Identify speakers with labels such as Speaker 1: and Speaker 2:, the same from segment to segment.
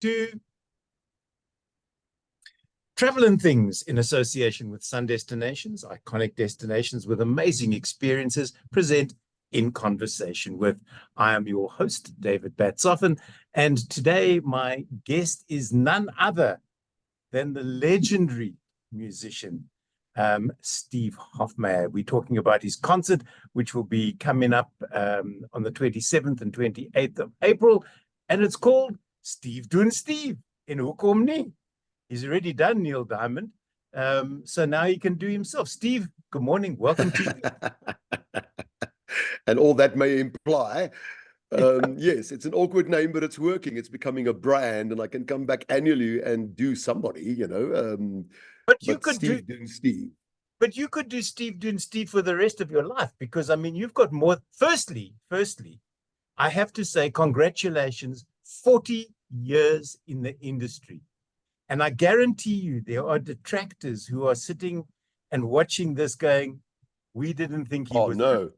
Speaker 1: to Travel and Things in association with Sun Destinations, iconic destinations with amazing experiences, present In Conversation With. I am your host, David Batsoffen, and today my guest is none other than the legendary musician, Steve Hofmeyr. We're talking about his concert, which will be coming up on the 27th and 28th of April, and it's called Steve Doen Steve in Hoekom Nie. He's already done Neil Diamond, so now he can do himself. Steve, good morning. Welcome to you.
Speaker 2: And all that may imply, yes, it's an awkward name, but it's working. It's becoming a brand, and I can come back annually and do somebody, you know.
Speaker 1: But you could
Speaker 2: Steve Doen Steve.
Speaker 1: But you could do Steve Doen Steve for the rest of your life, because I mean, you've got more. Firstly, I have to say congratulations, 40 years in the industry. And I guarantee you there are detractors who are sitting and watching this going, we didn't think he was.
Speaker 2: No.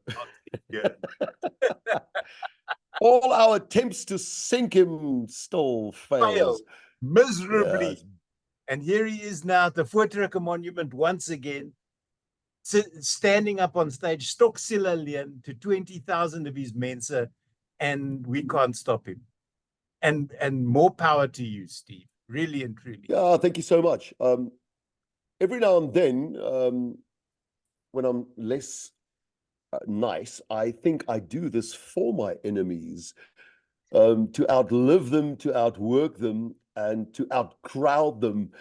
Speaker 2: All our attempts to sink him still failed
Speaker 1: miserably.
Speaker 2: Yeah.
Speaker 1: And here he is now at the Voortrekker Monument once again, standing up on stage, Stoksila to 20,000 of his mense, and we can't stop him. And more power to you, Steve. Really and truly.
Speaker 2: Yeah, thank you so much. Every now and then, when I'm less nice, I think I do this for my enemies, to outlive them, to outwork them, and to outcrowd them.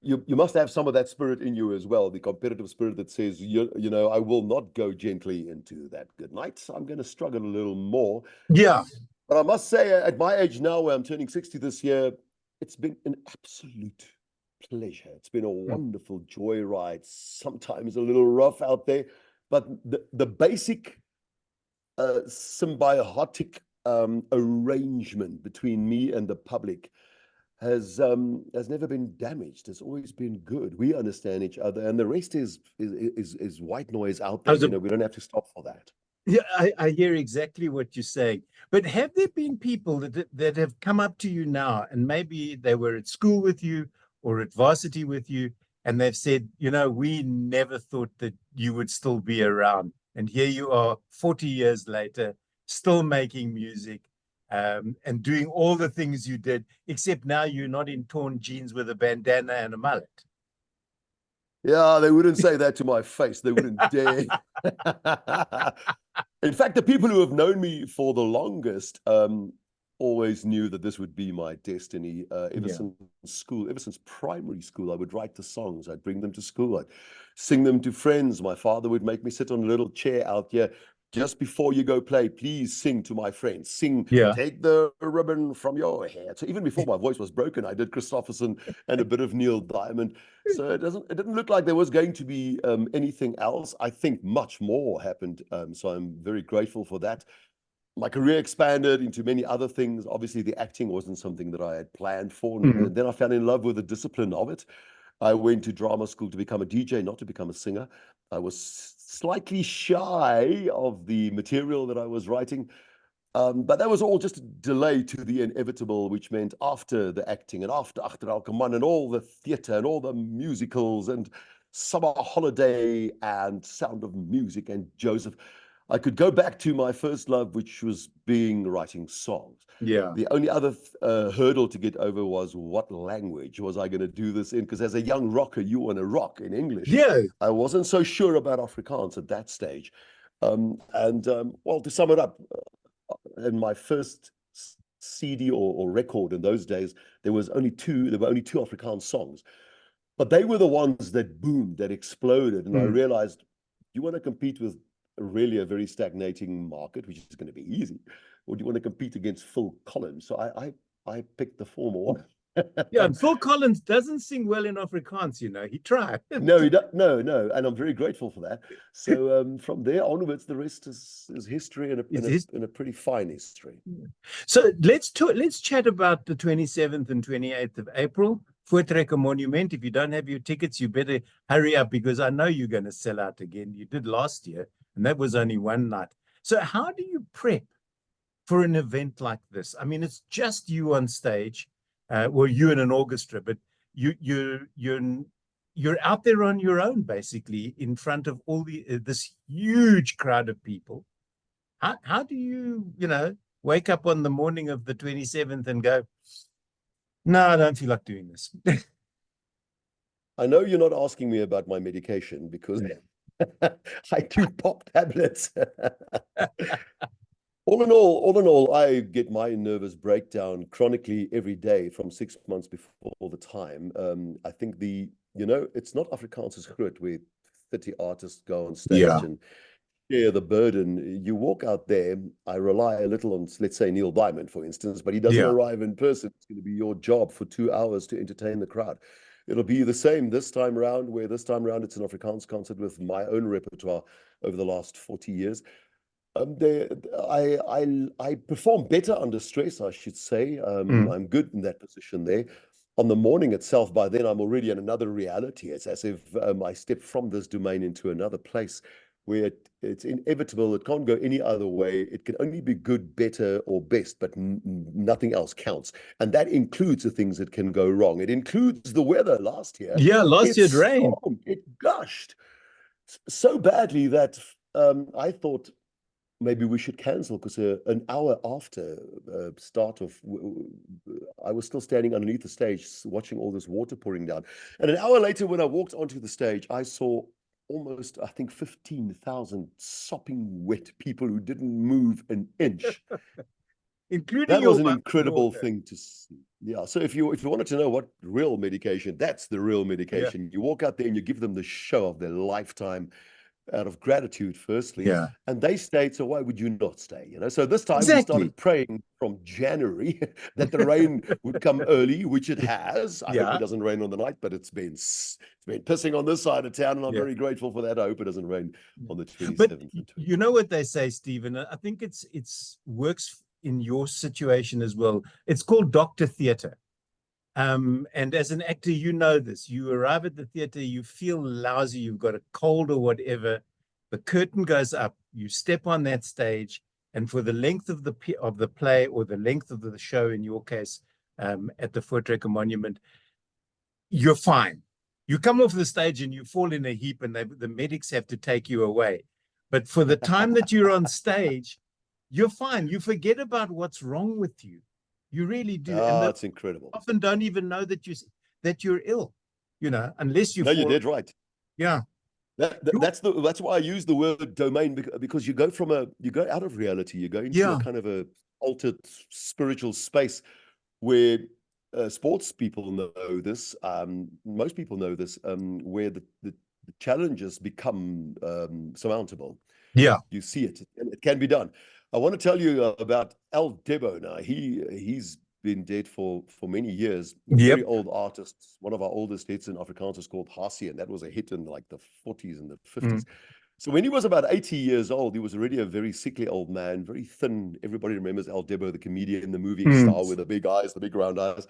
Speaker 2: You must have some of that spirit in you as well, the competitive spirit that says, you know, I will not go gently into that good night. I'm going to struggle a little more.
Speaker 1: Yeah.
Speaker 2: But I must say, at my age now, where I'm turning 60 this year, it's been an absolute pleasure. It's been a wonderful joyride, sometimes a little rough out there, but the basic symbiotic arrangement between me and the public has never been damaged. It's always been good. We understand each other, and the rest is white noise out there. You know, we don't have to stop for that.
Speaker 1: Yeah, I hear exactly what you're saying. But have there been people that have come up to you now, and maybe they were at school with you or at varsity with you, and they've said, you know, we never thought that you would still be around. And here you are 40 years later, still making music, and doing all the things you did, except now you're not in torn jeans with a bandana and a mullet.
Speaker 2: Yeah, they wouldn't say that to my face. They wouldn't dare. In fact, the people who have known me for the longest always knew that this would be my destiny. Ever since school, ever since primary school, I would write the songs. I'd bring them to school. I'd sing them to friends. My father would make me sit on a little chair out here. Just before you go play, please sing to my friends. Sing, take the ribbon from your hair. So even before my voice was broken, I did Christofferson and a bit of Neil Diamond. So it didn't look like there was going to be anything else. I think much more happened. So I'm very grateful for that. My career expanded into many other things. Obviously, the acting wasn't something that I had planned for. And then I fell in love with the discipline of it. I went to drama school to become a DJ, not to become a singer. I was slightly shy of the material that I was writing, but that was all just a delay to the inevitable, which meant after the acting and after Achteralkeman and all the theatre and all the musicals and Summer Holiday and Sound of Music and Joseph, I could go back to my first love, which was writing songs.
Speaker 1: Yeah.
Speaker 2: The only other hurdle to get over was what language was I going to do this in? Because as a young rocker, you want to rock in English.
Speaker 1: Yeah.
Speaker 2: I wasn't so sure about Afrikaans at that stage. Well, to sum it up, in my first CD or record in those days, there were only two Afrikaans songs. But they were the ones that boomed, that exploded. And I realized, you want to compete with really a very stagnating market, which is going to be easy, or do you want to compete against Phil Collins? So I picked the former one.
Speaker 1: Yeah, and Phil Collins doesn't sing well in Afrikaans, you know. He tried.
Speaker 2: No, no, and I'm very grateful for that. So from there onwards, the rest is history, and a pretty fine history.
Speaker 1: So let's chat about the 27th and 28th of April, Voortrekker Monument. If you don't have your tickets, you better hurry up, because I know you're going to sell out again. You did last year, and that was only one night. So how do you prep for an event like this? I mean, it's just you on stage, well, you in an orchestra, but you're out there on your own, basically, in front of all this huge crowd of people. How do you, wake up on the morning of the 27th and go, no, I don't feel like doing this?
Speaker 2: I know you're not asking me about my medication because I do pop tablets. All in all, I get my nervous breakdown chronically every day from 6 months before the time. I think it's not Afrikaans grit where 30 artists go on stage and share the burden. You walk out there, I rely a little on, let's say, Neil Diamond, for instance, but he doesn't arrive in person. It's going to be your job for 2 hours to entertain the crowd. It'll be the same this time around, where this time around it's an Afrikaans concert with my own repertoire over the last 40 years. I perform better under stress, I should say. I'm good in that position there. On the morning itself, by then I'm already in another reality. It's as if I step from this domain into another place where it's inevitable. It can't go any other way. It can only be good, better, or best, but nothing else counts. And that includes the things that can go wrong. It includes the weather last year.
Speaker 1: Yeah, last year it rained.
Speaker 2: It gushed so badly that I thought maybe we should cancel, because an hour after start of, I was still standing underneath the stage watching all this water pouring down. And an hour later, when I walked onto the stage, I saw almost, I think, 15,000 sopping wet people who didn't move an inch.
Speaker 1: Including
Speaker 2: that was an incredible thing to see. Yeah. So if you wanted to know what real medication, that's the real medication. You walk out there and you give them the show of their lifetime, out of gratitude, firstly, and they stayed. So why would you not stay? So this time we started praying from January that the rain would come early, which it has. I hope it doesn't rain on the night, but it's been pissing on this side of town, and I'm very grateful for that. I hope it doesn't rain on the 27th.
Speaker 1: But you know what they say, Stephen? I think it's works in your situation as well. It's called doctor theater. And as an actor, you know this. You arrive at the theater, you feel lousy, you've got a cold or whatever. The curtain goes up, you step on that stage, and for the length of the play, or the length of the show, in your case, at the Voortrekker Monument, you're fine. You come off the stage and you fall in a heap, and the medics have to take you away. But for the time that you're on stage, you're fine. You forget about what's wrong with you. You really do.
Speaker 2: Oh, that's incredible.
Speaker 1: Often don't even know that you're ill, unless you.
Speaker 2: No, you did right.
Speaker 1: Yeah.
Speaker 2: That's why I use the word domain, because you go out of reality, you go into a kind of a altered spiritual space where sports people know this. Most people know this, where the challenges become surmountable.
Speaker 1: Yeah,
Speaker 2: you see it, and it can be done. I want to tell you about Al Debo now. He's been dead for many years. Very old artist. One of our oldest hits in Afrikaans is called Hasie, and that was a hit in like the 40s and the 50s. So when he was about 80 years old, he was already a very sickly old man, very thin. Everybody remembers Al Debo, the comedian, the movie star with the big eyes, the big round eyes.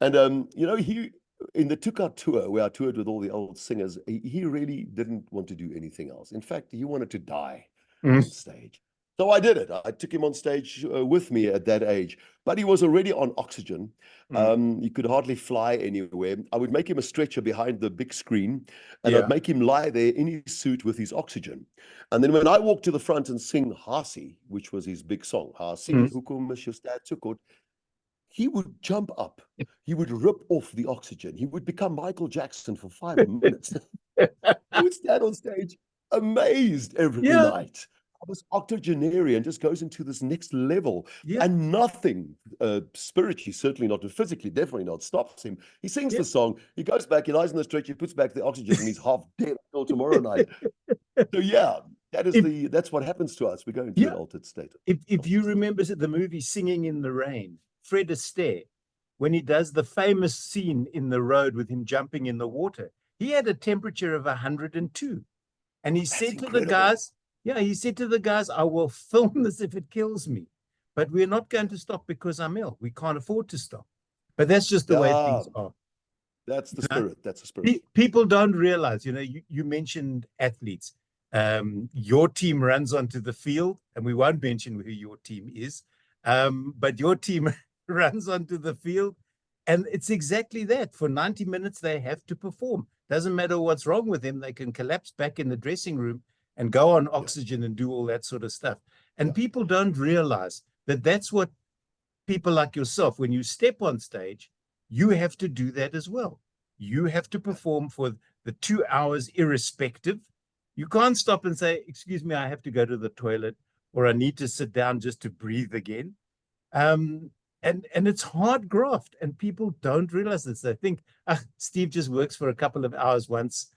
Speaker 2: And, he, in the Tuka tour, where I toured with all the old singers, he really didn't want to do anything else. In fact, he wanted to die on stage. So I did it. I took him on stage with me at that age, but he was already on oxygen. He could hardly fly anywhere. I would make him a stretcher behind the big screen, and I'd make him lie there in his suit with his oxygen. And then when I walked to the front and sing Hasie, which was his big song, Hasie, Hoekom is jou stad so kort, he would jump up. He would rip off the oxygen. He would become Michael Jackson for 5 minutes. He would stand on stage amazed every night. This octogenarian just goes into this next level, and nothing spiritually, certainly not physically, definitely not, stops him. He sings the song, he goes back, he lies in the stretcher, he puts back the oxygen, and he's half dead until tomorrow night. So that's what happens to us. We go into an altered state.
Speaker 1: If you remember the movie Singing in the Rain, Fred Astaire, when he does the famous scene in the road with him jumping in the water, he had a temperature of 102, and he said to the guys, he said to the guys, I will film this if it kills me, but we're not going to stop because I'm ill. We can't afford to stop. But that's just the way things are.
Speaker 2: That's the spirit. That's the spirit.
Speaker 1: People don't realize, you mentioned athletes. Your team runs onto the field, and we won't mention who your team is. But your team runs onto the field, and it's exactly that. For 90 minutes, they have to perform. Doesn't matter what's wrong with them, they can collapse back in the dressing room and go on oxygen and do all that sort of stuff. And people don't realize that that's what people like yourself, when you step on stage, you have to do that as well. You have to perform for the 2 hours irrespective. You can't stop and say, excuse me, I have to go to the toilet, or I need to sit down just to breathe again. And it's hard graft, and people don't realize this. They think, Steve just works for a couple of hours once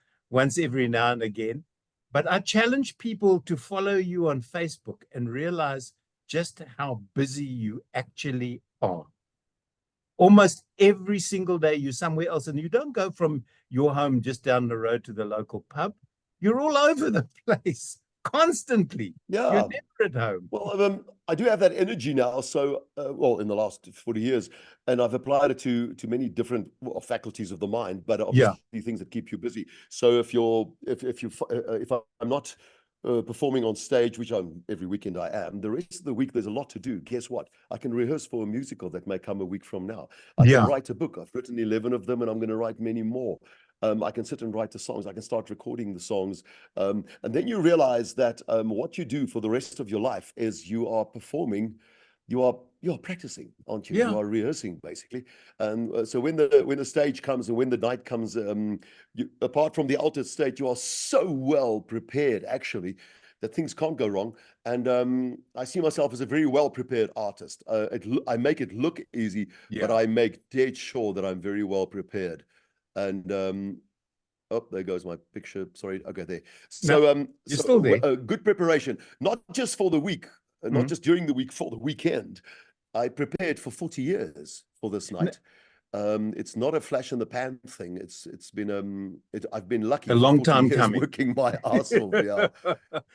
Speaker 1: every now and again. But I challenge people to follow you on Facebook and realize just how busy you actually are. Almost every single day you're somewhere else, and you don't go from your home just down the road to the local pub. You're all over the place constantly.
Speaker 2: Yeah.
Speaker 1: You're never at home.
Speaker 2: Well, I do have that energy now. So, well, in the last 40 years, and I've applied it to many different faculties of the mind, but obviously things that keep you busy. So if I'm not performing on stage, which every weekend I am, the rest of the week there's a lot to do. Guess what? I can rehearse for a musical that may come a week from now. I can write a book. I've written 11 of them, and I'm going to write many more. I can sit and write the songs. I can start recording the songs. And then you realize that what you do for the rest of your life is you are performing, you are practicing, aren't you?
Speaker 1: Yeah.
Speaker 2: You are rehearsing, basically. And so when the stage comes and when the night comes, apart from the altered state, you are so well prepared, actually, that things can't go wrong. And I see myself as a very well-prepared artist. I make it look easy, but I make dead sure that I'm very well prepared. And oh, there goes my picture. Sorry. Okay, there. So
Speaker 1: you're still there.
Speaker 2: Good preparation, not just for the week, not just during the week, for the weekend. I prepared for 40 years for this night. It's not a flash in the pan thing. It's been I've been lucky
Speaker 1: a long time
Speaker 2: years
Speaker 1: coming,
Speaker 2: working my ass off. Yeah,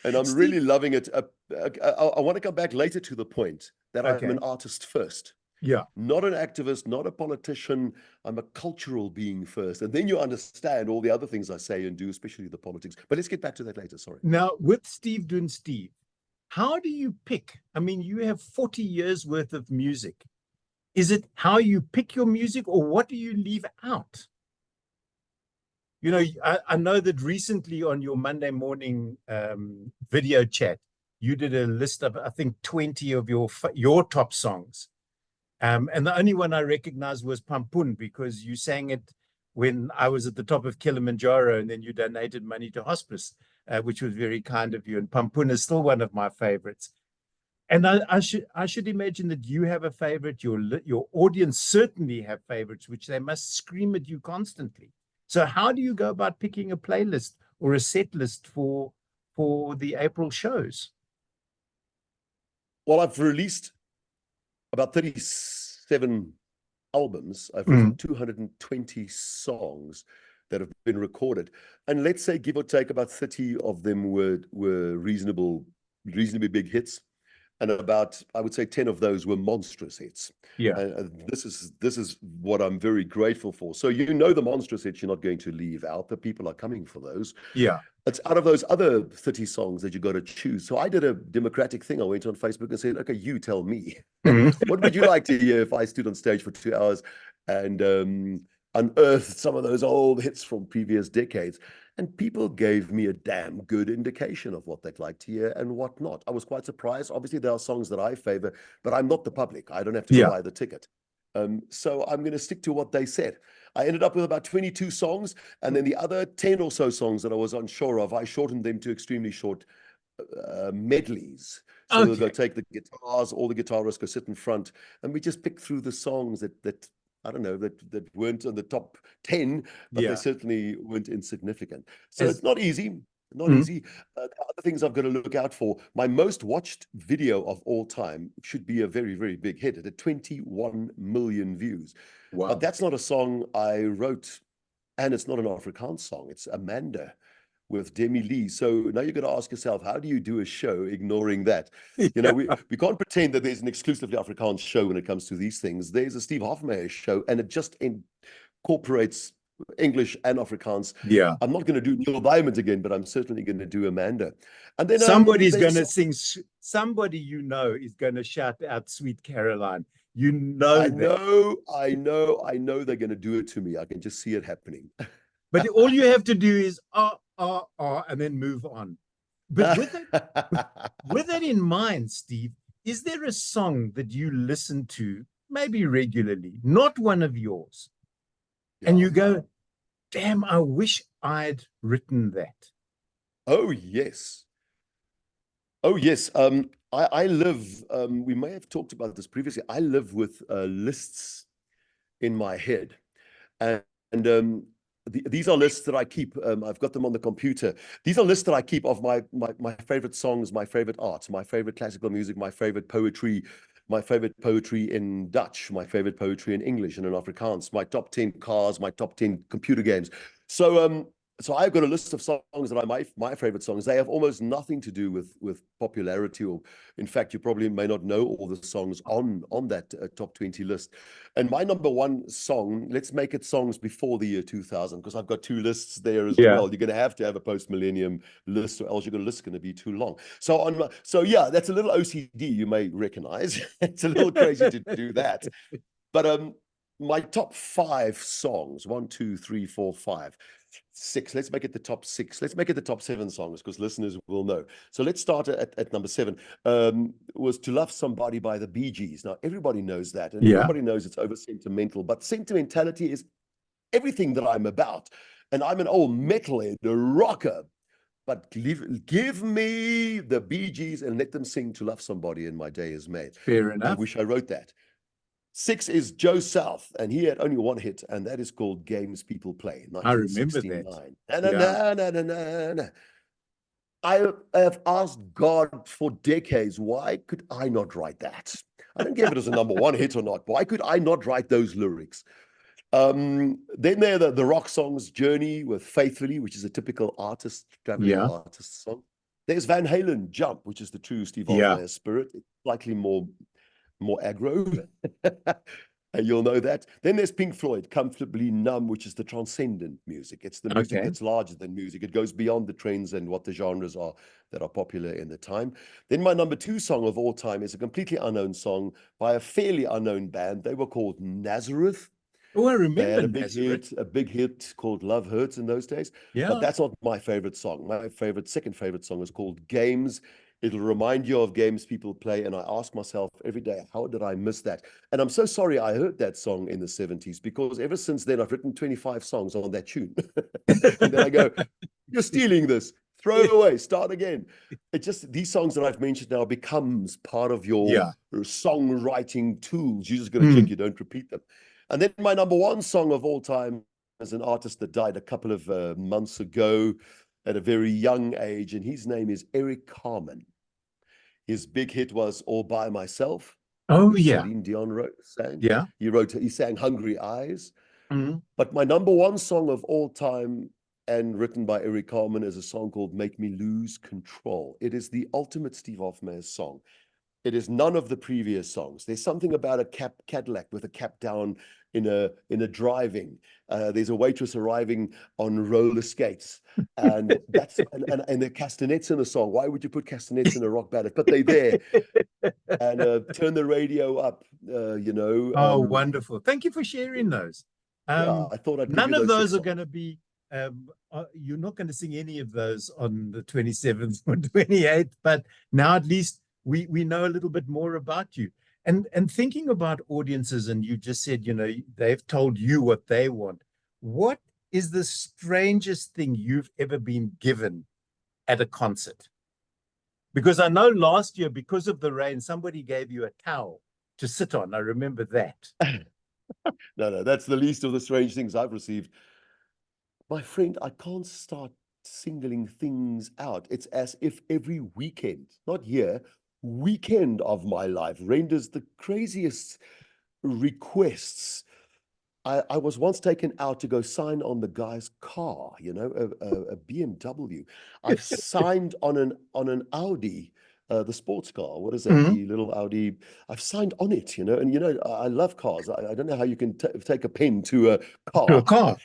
Speaker 2: and I'm really loving it. I want to come back later to the point that I'm an artist first.
Speaker 1: Yeah.
Speaker 2: Not an activist, not a politician. I'm a cultural being first. And then you understand all the other things I say and do, especially the politics. But let's get back to that later. Sorry.
Speaker 1: Now, with Steve doing Steve, how do you pick? I mean, you have 40 years worth of music. Is it how you pick your music, or what do you leave out? You know, I know that recently on your Monday morning video chat, you did a list of, I think, 20 of your top songs. And the only one I recognized was Pampun, because you sang it when I was at the top of Kilimanjaro, and then you donated money to hospice, which was very kind of you. And Pampun is still one of my favorites. And I should imagine that you have a favorite. Your audience certainly have favorites, which they must scream at you constantly. So how do you go about picking a playlist or a set list for the April shows?
Speaker 2: Well, I've released about 37 albums. I've written 220 songs that have been recorded. And let's say, give or take, about 30 of them were reasonably big hits. And about, I would say, 10 of those were monstrous hits.
Speaker 1: Yeah.
Speaker 2: This is what I'm very grateful for. So the monstrous hits you're not going to leave out. The people are coming for those.
Speaker 1: Yeah.
Speaker 2: It's out of those other 30 songs that you got to choose. So I did a democratic thing. I went on Facebook and said, okay, you tell me. What would you like to hear if I stood on stage for 2 hours and unearthed some of those old hits from previous decades? And people gave me a damn good indication of what they'd like to hear and what not. I was quite surprised. Obviously, there are songs that I favor, but I'm not the public. I don't have to buy the ticket. So I'm going to stick to what they said. I ended up with about 22 songs, and then the other 10 or so songs that I was unsure of, I shortened them to extremely short medleys. So we'll go take the guitars, all the guitarists go sit in front, and we just pick through the songs that I don't know, that weren't in the top 10, but they certainly weren't insignificant. So it's not easy. Not easy. The other things I've got to look out for. My most watched video of all time should be a very, very big hit. It had 21 million views.
Speaker 1: Wow.
Speaker 2: But that's not a song I wrote, and it's not an Afrikaans song. It's Amanda with Demi Lee. So now you've got to ask yourself, how do you do a show ignoring that? You know, we can't pretend that there's an exclusively Afrikaans show when it comes to these things. There's a Steve Hofmeyr show, and it just incorporates English and Afrikaans.
Speaker 1: Yeah.
Speaker 2: I'm not going to do Neil Diamond again, but I'm certainly going to do Amanda. And then
Speaker 1: Somebody's going to sing. Somebody is going to shout out "Sweet Caroline." You know
Speaker 2: I
Speaker 1: that.
Speaker 2: know they're going to do it to me. I can just see it happening.
Speaker 1: But all you have to do is and then move on. But with that in mind, Steve, is there a song that you listen to maybe regularly, not one of yours, and you go, damn, I wish I'd written that?
Speaker 2: Oh, yes. Oh, yes. I live, we may have talked about this previously. I live with lists in my head. And these are lists that I keep. I've got them on the computer. These are lists that I keep of my favorite songs, my favorite art, my favorite classical music, my favorite poetry in Dutch, my favorite poetry in English and in Afrikaans, my top 10 cars, my top 10 computer games. So I've got a list of songs that are my favorite songs. They have almost nothing to do with popularity, or in fact, you probably may not know all the songs on that top 20 list. And my number one song, let's make it songs before the year 2000, because I've got two lists there as well. You're going to have a post-millennium list, or else your list is going to be too long. So yeah, that's a little OCD, you may recognize. It's a little crazy to do that. But my top 5 songs, 1, 2, 3, 4, 5, 6. Let's make it the top 6. Let's make it the top 7 songs, because listeners will know. So let's start at number 7. Was "To Love Somebody" by the Bee Gees. Now everybody knows that, and everybody knows it's over sentimental. But sentimentality is everything that I'm about, and I'm an old metalhead, a rocker. But give me the Bee Gees and let them sing "To Love Somebody," and my day is made.
Speaker 1: Fair enough.
Speaker 2: I wish I wrote that. 6 is Joe South, and he had only one hit, and that is called "Games People Play," 1969.
Speaker 1: I remember
Speaker 2: that. I have asked God for decades, why could I not write that? I don't care if it was a number 1 hit or not. Why could I not write those lyrics? Then there are the rock songs, "Journey" with "Faithfully," which is a typical traveling artist song. There's Van Halen, "Jump," which is the true Steve Hofmeyr spirit. It's slightly more aggro. And you'll know that. Then there's Pink Floyd, "Comfortably Numb," which is the transcendent music. It's the music that's larger than music. It goes beyond the trends and what the genres are that are popular in the time. Then my number 2 song of all time is a completely unknown song by a fairly unknown band. They were called Nazareth.
Speaker 1: Oh, I remember.
Speaker 2: They had a big hit called "Love Hurts" in those days. But that's not my favorite song. My second favorite song is called "Games." It'll remind you of games people play. And I ask myself every day, how did I miss that? And I'm so sorry I heard that song in the 70s, because ever since then, I've written 25 songs on that tune. And then I go, you're stealing this. Throw it away. Start again. It just, these songs that I've mentioned now becomes part of your songwriting tools. You just got to check you don't repeat them. And then my number 1 song of all time is an artist that died a couple of months ago at a very young age, and his name is Eric Carmen. His big hit was "All by Myself."
Speaker 1: Oh, yeah.
Speaker 2: Celine Dion sang.
Speaker 1: Yeah.
Speaker 2: He sang "Hungry Eyes." But my number 1 song of all time, and written by Eric Carmen, is a song called "Make Me Lose Control." It is the ultimate Steve Hofmeyr song. It is none of the previous songs. There's something about a Cadillac with a cap down in a driving. There's a waitress arriving on roller skates, and that's and the castanets in the song. Why would you put castanets in a rock ballad? But they're there. And turn the radio up.
Speaker 1: Oh, wonderful! Thank you for sharing those.
Speaker 2: Yeah, I thought I'd give
Speaker 1: none
Speaker 2: you
Speaker 1: of those are
Speaker 2: songs.
Speaker 1: going to be. You're not going to sing any of those on the 27th or 28th, but now at least we know a little bit more about you. And thinking about audiences, and you just said, they've told you what they want. What is the strangest thing you've ever been given at a concert? Because I know last year, because of the rain, somebody gave you a towel to sit on. I remember that.
Speaker 2: No, that's the least of the strange things I've received. My friend, I can't start singling things out. It's as if every weekend, not year, weekend of my life renders the craziest requests. I was once taken out to go sign on the guy's car, a BMW. I've signed on an Audi, the sports car. What is that? The little Audi. I've signed on it, and I love cars. I don't know how you can take a pen to a car.
Speaker 1: To a car.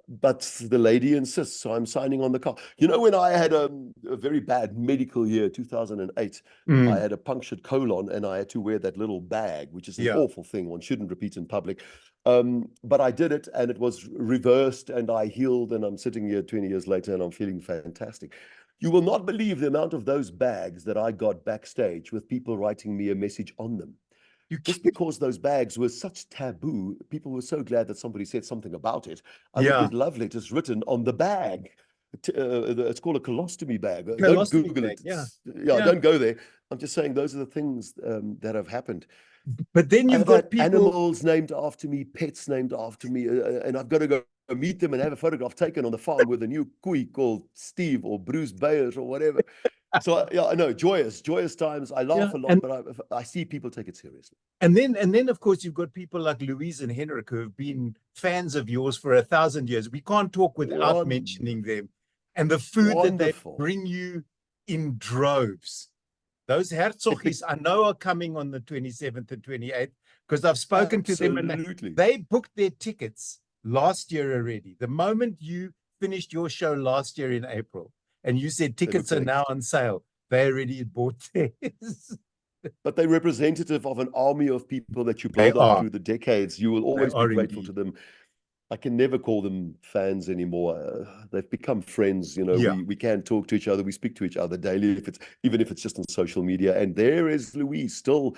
Speaker 2: But the lady insists, so I'm signing on the card. You know, when I had a very bad medical year, 2008, I had a punctured colon and I had to wear that little bag, which is an
Speaker 1: Yeah.
Speaker 2: awful thing. One shouldn't repeat in public. But I did it and it was reversed and I healed, and I'm sitting here 20 years later and I'm feeling fantastic. You will not believe the amount of those bags that I got backstage with people writing me a message on them. Just because those bags were such taboo, people were so glad that somebody said something about it. I would
Speaker 1: Yeah.
Speaker 2: get love letters written on the bag. It's called a colostomy bag. Don't
Speaker 1: Colostomy
Speaker 2: Google
Speaker 1: bag.
Speaker 2: it.
Speaker 1: Yeah.
Speaker 2: Yeah,
Speaker 1: Yeah.
Speaker 2: don't go there. I'm just saying those are the things that have happened.
Speaker 1: But then
Speaker 2: I
Speaker 1: you've
Speaker 2: have
Speaker 1: got
Speaker 2: had
Speaker 1: people.
Speaker 2: animals named after me, pets named after me, and I've got to go meet them and have a photograph taken on the farm with a new koei called Steve or Bruce Bayers or whatever. So yeah, I know, joyous times. I
Speaker 1: Yeah.
Speaker 2: laugh a lot, but I see people take it seriously.
Speaker 1: And then of course you've got people like Louise and Henrik who have been fans of yours for 1,000 years. We can't talk without mentioning them. And the food that they
Speaker 2: Wonderful.
Speaker 1: bring you in droves. Those Herzogis I know are coming on the 27th and 28th because I've spoken to them and
Speaker 2: Absolutely.
Speaker 1: they booked their tickets last year already. The moment you finished your show last year in April and you said tickets are now on sale, they already bought theirs.
Speaker 2: But they're representative of an army of people that you
Speaker 1: They
Speaker 2: build up
Speaker 1: are.
Speaker 2: through the decades. You will
Speaker 1: They
Speaker 2: always be
Speaker 1: are
Speaker 2: grateful
Speaker 1: indeed.
Speaker 2: to them. I can never call them fans anymore. They've become friends. You know,
Speaker 1: Yeah.
Speaker 2: we can talk to each other. We speak to each other daily, even if it's just on social media. And there is Louise still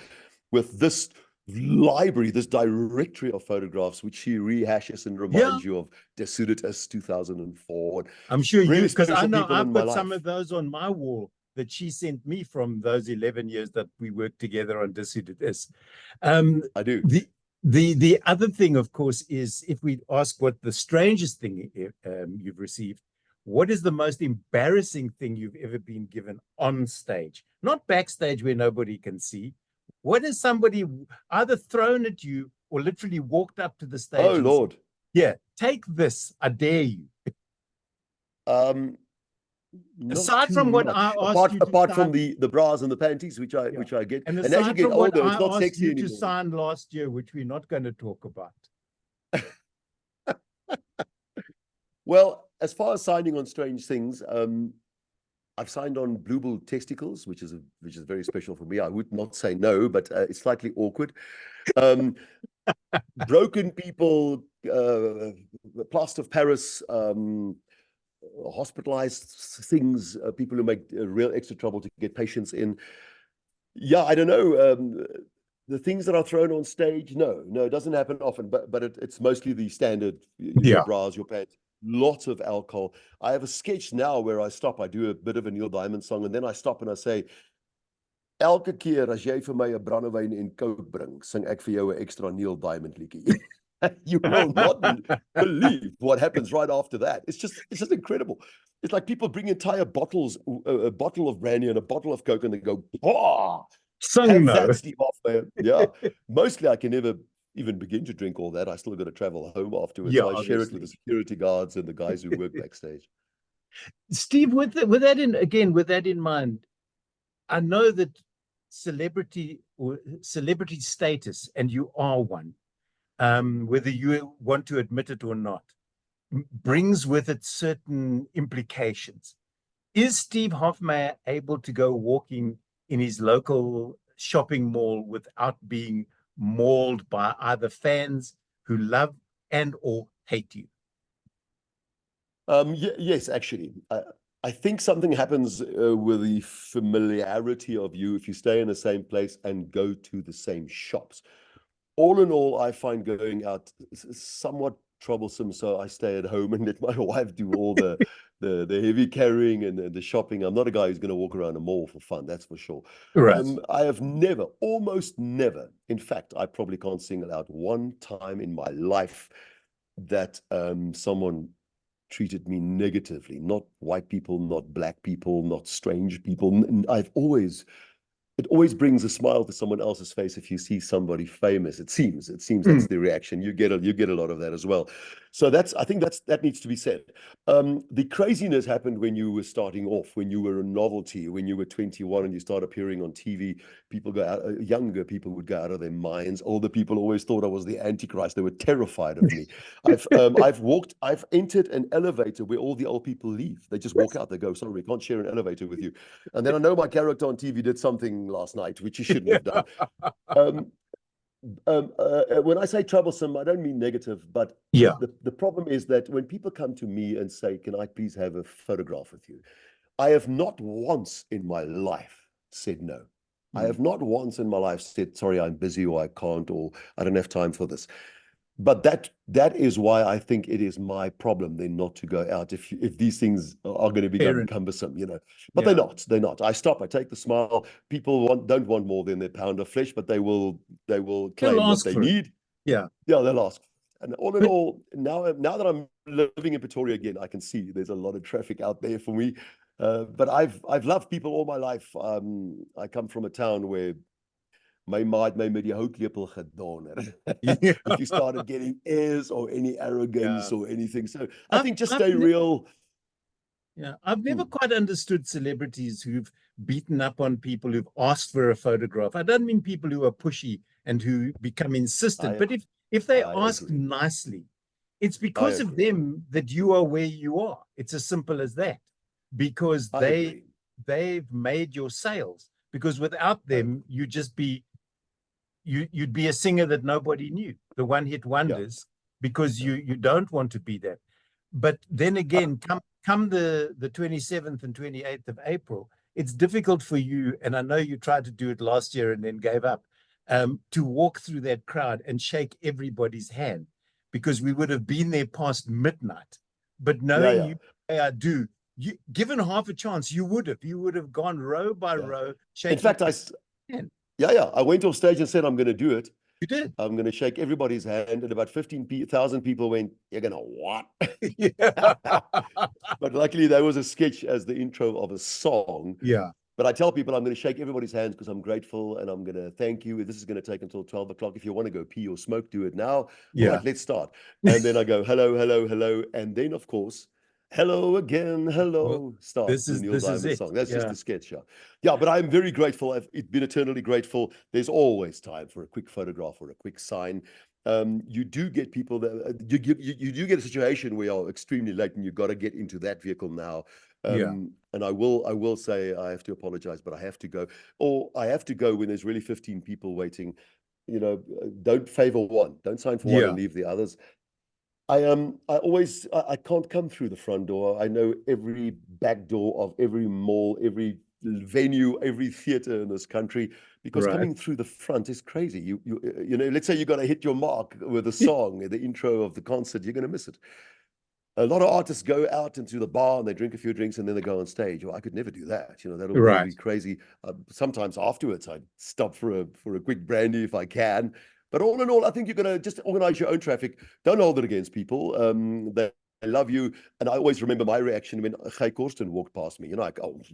Speaker 2: with this library, this directory of photographs, which she rehashes and
Speaker 1: Yeah.
Speaker 2: reminds you of Desuditus 2004.
Speaker 1: I'm sure you,
Speaker 2: Really
Speaker 1: because I
Speaker 2: special
Speaker 1: know
Speaker 2: people in
Speaker 1: I've
Speaker 2: my
Speaker 1: got some
Speaker 2: life.
Speaker 1: of those on my wall that she sent me from those 11 years that we worked together on This.
Speaker 2: I do.
Speaker 1: The other thing, of course, is if we ask what the strangest thing you've received, what is the most embarrassing thing you've ever been given on stage? Not backstage where nobody can see. What has somebody either thrown at you or literally walked up to the stage
Speaker 2: Oh,
Speaker 1: and said,
Speaker 2: Lord.
Speaker 1: yeah, take this, I dare you.
Speaker 2: Not
Speaker 1: Aside
Speaker 2: too
Speaker 1: from what I
Speaker 2: much.
Speaker 1: asked you to
Speaker 2: Apart from
Speaker 1: sign,
Speaker 2: the bras and the panties,
Speaker 1: yeah.
Speaker 2: which I get.
Speaker 1: And
Speaker 2: And as you
Speaker 1: aside
Speaker 2: get
Speaker 1: from what
Speaker 2: older,
Speaker 1: I
Speaker 2: it's not
Speaker 1: asked
Speaker 2: sexy
Speaker 1: you to
Speaker 2: anymore.
Speaker 1: sign last year, which we're not going to talk about.
Speaker 2: Well, as far as signing on strange things, I've signed on bluebell testicles, which is very special for me. I would not say no, but it's slightly awkward. Um, Broken people, plaster of Paris, hospitalized things, people who make real extra trouble to get patients in. Yeah, I don't know. The things that are thrown on stage, no, it doesn't happen often, but it's mostly the standard, your
Speaker 1: Yeah.
Speaker 2: bras, your pants, lots of alcohol. I have a sketch now where I stop, I do a bit of a Neil Diamond song, and then I stop and I say, elke keer as jy vir my 'n brandewyn en coke bring, sing ek vir jou 'n extra Neil Diamond liedjie. You will not believe what happens right after that. It's just incredible. It's like people bring entire bottles, a bottle of brandy and a bottle of coke, and they go, "Bah,
Speaker 1: Sung
Speaker 2: have
Speaker 1: no.
Speaker 2: that, Steve Hofmeyr." Yeah, mostly I can never even begin to drink all that. I still got to travel home afterwards,
Speaker 1: Yeah,
Speaker 2: so I share it with the
Speaker 1: obviously.
Speaker 2: security guards and the guys who work backstage.
Speaker 1: Steve, with that in mind, I know that celebrity status, and you are one, whether you want to admit it or not, brings with it certain implications. Is Steve Hofmeyr able to go walking in his local shopping mall without being mauled by either fans who love and or hate you?
Speaker 2: Yes, actually. I think something happens with the familiarity of you if you stay in the same place and go to the same shops. All in all, I find going out somewhat troublesome, so I stay at home and let my wife do all the heavy carrying and the shopping. I'm not a guy who's going to walk around a mall for fun, that's for sure.
Speaker 1: Right.
Speaker 2: I have never, almost never, in fact, I probably can't single out one time in my life that someone treated me negatively. Not white people, not black people, not strange people. I've always it always brings a smile to someone else's face if you see somebody famous. It seems that's
Speaker 1: Mm.
Speaker 2: the reaction. You get a lot of that as well. So I think that needs to be said. The craziness happened when you were starting off, when you were a novelty, when you were 21 and you start appearing on TV. People go out, younger people would go out of their minds. Older people always thought I was the Antichrist. They were terrified of me. I've entered an elevator where all the old people leave. They just walk out. They go, sorry, we can't share an elevator with you. And then I know my character on TV did something last night, which he shouldn't have done. Um, when I say troublesome, I don't mean negative, but
Speaker 1: Yeah.
Speaker 2: the problem is that when people come to me and say, can I please have a photograph with you? I have not once in my life said no. I have not once in my life said, sorry, I'm busy, or I can't, or I don't have time for this. But that is why I think it is my problem then not to go out if these things are going to become
Speaker 1: Parent.
Speaker 2: cumbersome, But
Speaker 1: Yeah.
Speaker 2: they're not. I stop, I take the smile. People don't want more than their pound of flesh, but they will
Speaker 1: They'll
Speaker 2: claim what
Speaker 1: ask
Speaker 2: they
Speaker 1: for it.
Speaker 2: need.
Speaker 1: Yeah.
Speaker 2: Yeah, they'll ask. And all in
Speaker 1: But
Speaker 2: all, now that I'm living in Pretoria again, I can see there's a lot of traffic out there for me. But I've loved people all my life. I come from a town where my maat my met die houtlepel gedonder.
Speaker 1: yeah.
Speaker 2: If you started getting airs or any
Speaker 1: Yeah.
Speaker 2: arrogance or anything. So I
Speaker 1: I've
Speaker 2: think just
Speaker 1: I've
Speaker 2: stay
Speaker 1: never,
Speaker 2: real.
Speaker 1: yeah, I've never
Speaker 2: Hmm,
Speaker 1: quite understood celebrities who've beaten up on people who've asked for a photograph. I don't mean people who are pushy and who become insistent,
Speaker 2: I
Speaker 1: but if they
Speaker 2: I
Speaker 1: ask
Speaker 2: agree.
Speaker 1: nicely, it's
Speaker 2: I
Speaker 1: because of
Speaker 2: agree.
Speaker 1: them that you are where you are. It's as simple as that. Because
Speaker 2: I agree.
Speaker 1: they've made your sales. Because without
Speaker 2: I
Speaker 1: them,
Speaker 2: agree.
Speaker 1: you'd be a singer that nobody knew, the one-hit
Speaker 2: Yeah.
Speaker 1: wonders, because
Speaker 2: Yeah.
Speaker 1: you don't want to be that. But then
Speaker 2: I,
Speaker 1: again, come the 27th and 28th of April, it's difficult for you, and I know you tried to do it last year and then gave up, to walk through that crowd and shake everybody's hand, because we would have been there past midnight. But
Speaker 2: yeah,
Speaker 1: knowing
Speaker 2: yeah,
Speaker 1: you, I do, you given half a chance, you would have gone row by
Speaker 2: yeah.
Speaker 1: row,
Speaker 2: In
Speaker 1: shaking
Speaker 2: fact,
Speaker 1: hand.
Speaker 2: I went off stage and said I'm going to do it.
Speaker 1: You did.
Speaker 2: I'm going to shake everybody's hand, and about 15,000 people went, "You're going to what?"
Speaker 1: Yeah.
Speaker 2: But luckily, there was a sketch as the intro of a song.
Speaker 1: Yeah.
Speaker 2: But I tell people I'm going to shake everybody's hands because I'm grateful and I'm going to thank you. This is going to take until 12 o'clock. If you want to go pee or smoke, do it now. All
Speaker 1: Yeah.
Speaker 2: right, let's start. And then I go, hello, hello, hello. And then, of course, hello again,
Speaker 1: Well,
Speaker 2: hello, starts the Neil
Speaker 1: this is
Speaker 2: Diamond
Speaker 1: it.
Speaker 2: song. That's just
Speaker 1: Yeah.
Speaker 2: the sketch. Yeah. Yeah, but I'm very grateful. I've been eternally grateful. There's always time for a quick photograph or a quick sign. You do get people that you do get a situation where you're extremely late and you've got to get into that vehicle now.
Speaker 1: Yeah.
Speaker 2: And I will say I have to apologize, but I have to go, or I have to go when there's really 15 people waiting. Don't favor one, don't sign for one and
Speaker 1: Yeah.
Speaker 2: leave the others. I can't come through the front door. I know every back door of every mall, every venue, every theater in this country, because
Speaker 1: Right.
Speaker 2: coming through the front is crazy. Let's say you got to hit your mark with a song at the intro of the concert, you're going to miss it. A lot of artists go out into the bar and they drink a few drinks and then they go on stage. Well, I could never do that. That'll
Speaker 1: Right.
Speaker 2: be crazy. Sometimes afterwards, I'd stop for a quick brandy if I can. But all in all, I think you're gonna just organize your own traffic. Don't hold it against people. They love you. And I always remember my reaction when Guy Corsten walked past me. I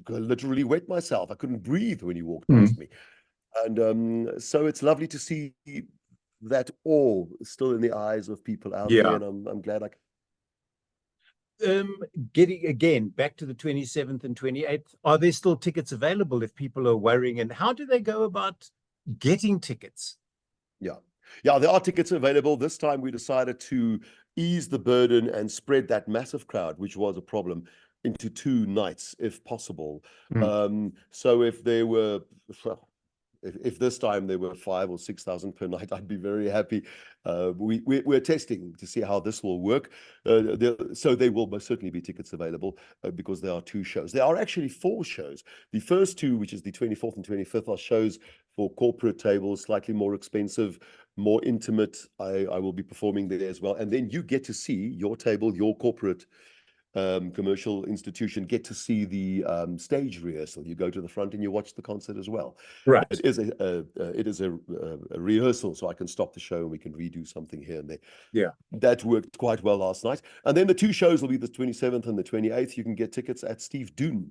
Speaker 2: literally wet myself. I couldn't breathe when he walked past
Speaker 1: Mm.
Speaker 2: me. And so it's lovely to see that all still in the eyes of people out there.
Speaker 1: Yeah.
Speaker 2: And I'm glad I
Speaker 1: Um, Getting again back to the 27th and 28th, are there still tickets available if people are worrying? And how do they go about getting tickets?
Speaker 2: Yeah. Yeah, there are tickets available. This time we decided to ease the burden and spread that massive crowd, which was a problem, into 2 nights if possible.
Speaker 1: Mm.
Speaker 2: So if there were, well, if this time there were 5 or 6 thousand per night, I'd be very happy. We're testing to see how this will work. So there will most certainly be tickets available because there are 2 shows. There are actually 4 shows. The first 2, which is the 24th and 25th, are shows for corporate tables, slightly more expensive, more intimate. I will be performing there as well. And then you get to see your table, your corporate commercial institution, get to see the stage rehearsal. You go to the front and you watch the concert as well.
Speaker 1: Right.
Speaker 2: It is a rehearsal, so I can stop the show and we can redo something here and there.
Speaker 1: Yeah.
Speaker 2: That worked quite well last night. And then the 2 shows will be the 27th and the 28th. You can get tickets at Steve Doon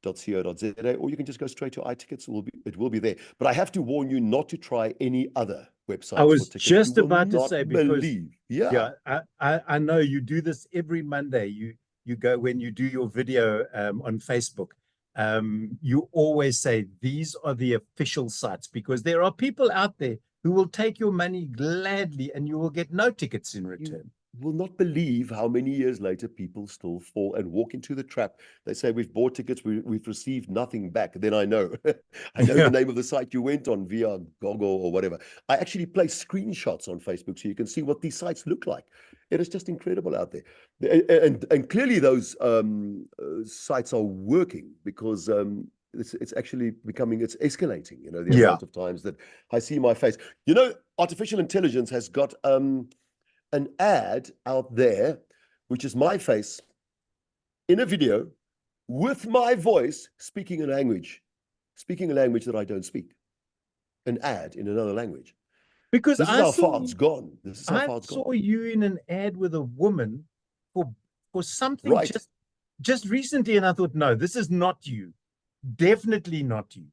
Speaker 2: .co.za, or you can just go straight to iTickets. It will be there. But I have to warn you not to try any other
Speaker 1: I
Speaker 2: websites for
Speaker 1: was
Speaker 2: tickets.
Speaker 1: just
Speaker 2: You will
Speaker 1: about to
Speaker 2: not
Speaker 1: say, because
Speaker 2: believe. Yeah.
Speaker 1: yeah, I know you do this every Monday. You go when you do your video on Facebook. You always say these are the official sites, because there are people out there who will take your money gladly and you will get no tickets in return.
Speaker 2: You will not believe how many years later people still fall and walk into the trap. They say, we've bought tickets, we've received nothing back. Then I know. I know
Speaker 1: Yeah.
Speaker 2: the name of the site you went on via Google or whatever. I actually place screenshots on Facebook so you can see what these sites look like. It is just incredible out there. And clearly those sites are working, because it's actually becoming, it's escalating, you know, the amount of times that I see my face. You know, artificial intelligence has got an ad out there, which is my face in a video with my voice speaking a language that I don't speak. An ad in another language.
Speaker 1: Because
Speaker 2: this is how far it's gone. This is how
Speaker 1: I
Speaker 2: far it's
Speaker 1: saw
Speaker 2: gone.
Speaker 1: you in an ad with a woman for something
Speaker 2: Right.
Speaker 1: just recently, and I thought, no, this is not you. Definitely not you.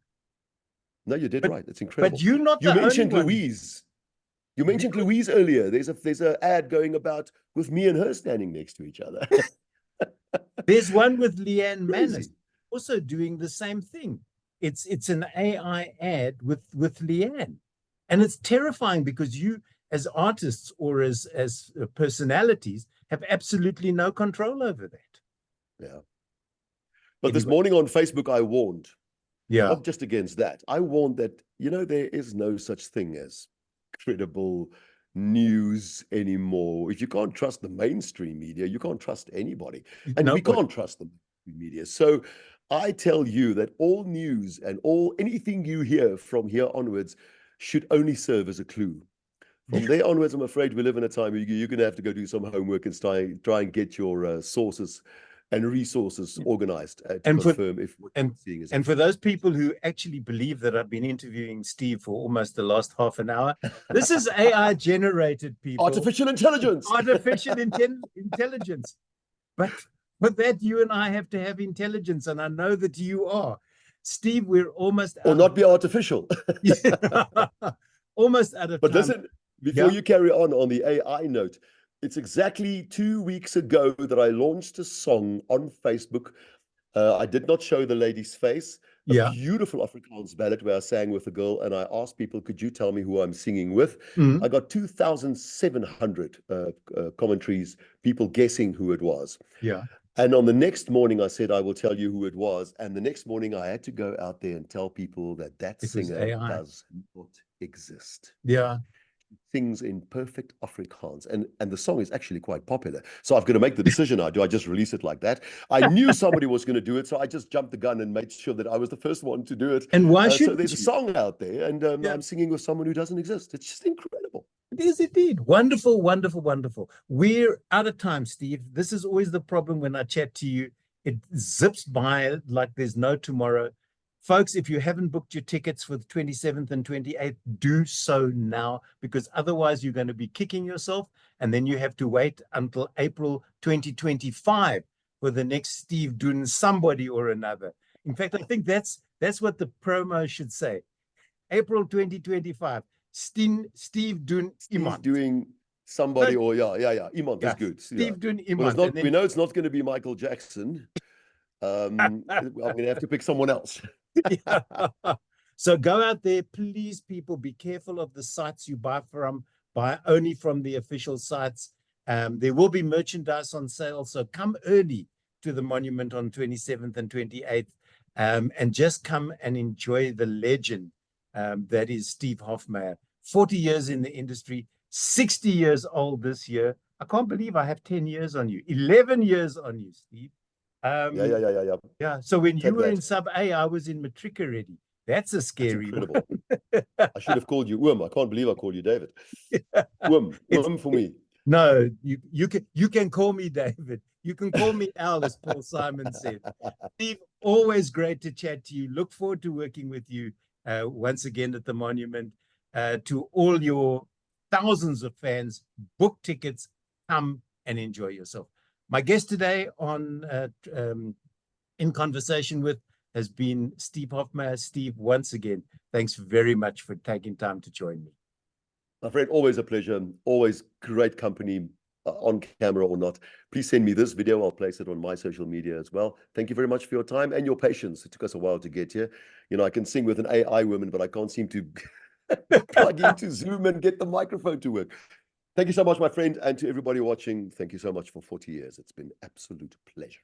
Speaker 2: No, you did
Speaker 1: But,
Speaker 2: right. It's incredible.
Speaker 1: But you're not
Speaker 2: you
Speaker 1: the
Speaker 2: mentioned
Speaker 1: only one.
Speaker 2: Louise. You mentioned Louise earlier. There's an ad going about with me and her standing next to each other.
Speaker 1: There's one with Leanne
Speaker 2: Crazy.
Speaker 1: Mannis also doing the same thing. It's an AI ad with Leanne, and it's terrifying, because you, as artists or as personalities, have absolutely no control over that.
Speaker 2: Yeah. But this morning on Facebook, I warned.
Speaker 1: Yeah.
Speaker 2: Not just against that. I warned that, you know, there is no such thing as credible news anymore. If you can't trust the mainstream media, you can't trust anybody. And we can't trust the media. So I tell you that all news and anything you hear from here onwards should only serve as a clue. From there onwards, I'm afraid we live in a time where you're going to have to go do some homework and try and get your sources and resources organized to confirm if what you're seeing is.
Speaker 1: And for those people who actually believe that I've been interviewing Steve for almost the last half an hour, this is AI generated, people.
Speaker 2: Artificial intelligence.
Speaker 1: Artificial intelligence. But with that, you and I have to have intelligence, and I know that you are. Steve, we're almost
Speaker 2: out. Or not be artificial.
Speaker 1: Almost out of time.
Speaker 2: But listen, before you carry on the AI note, it's exactly 2 weeks ago that I launched a song on Facebook. I did not show the lady's face. A beautiful Afrikaans ballad where I sang with a girl, and I asked people, could you tell me who I'm singing with? I got 2,700 commentaries, people guessing who it was.
Speaker 1: Yeah.
Speaker 2: And on the next morning, I said, I will tell you who it was. And the next morning, I had to go out there and tell people that singer does not exist.
Speaker 1: Yeah.
Speaker 2: Sings in perfect Afrikaans, and the song is actually quite popular. So I've got to make the decision now. Do I just release it like that? I knew somebody was going to do it, so I just jumped the gun and made sure that I was the first one to do it.
Speaker 1: And why should
Speaker 2: so there's a song out there, and I'm singing with someone who doesn't exist. It's just incredible.
Speaker 1: It is indeed. Wonderful, wonderful, wonderful. We're out of time, Steve. This is always the problem when I chat to you. It zips by like there's no tomorrow. Folks, if you haven't booked your tickets for the 27th and 28th, do so now, because otherwise you're going to be kicking yourself, and then you have to wait until April 2025 for the next Steve doing somebody or another. In fact, I think that's what the promo should say. April 2025. Steve doing iemand.
Speaker 2: Doing somebody, or iemand is good.
Speaker 1: Steve doing iemand.
Speaker 2: Well, we know it's not going to be Michael Jackson. I'm going to have to pick someone else.
Speaker 1: So go out there, please, people. Be careful of the sites you buy from. Buy only from the official sites. There will be merchandise on sale, so come early to the monument on 27th and 28th, and just come and enjoy the legend that is Steve Hofmeyr. 40 years in the industry, 60 years old this year. I can't believe I have 10 years on you, 11 years on you, Steve. Yeah. So when you were in sub A, I was in matric already. That's a scary one.
Speaker 2: I should have called you Oom. I can't believe I called you David. Oom for me.
Speaker 1: No, you can call me David. You can call me Al, as Paul Simon said. Steve, always great to chat to you. Look forward to working with you once again at the monument. To all your thousands of fans, book tickets, come and enjoy yourself. My guest today on In Conversation with has been Steve Hofmeyr. Steve, once again, thanks very much for taking time to join me.
Speaker 2: My friend, always a pleasure. Always great company, on camera or not. Please send me this video. I'll place it on my social media as well. Thank you very much for your time and your patience. It took us a while to get here. You know, I can sing with an AI woman, but I can't seem to plug into Zoom and get the microphone to work. Thank you so much, my friend. And to everybody watching, thank you so much for 40 years. It's been absolute pleasure.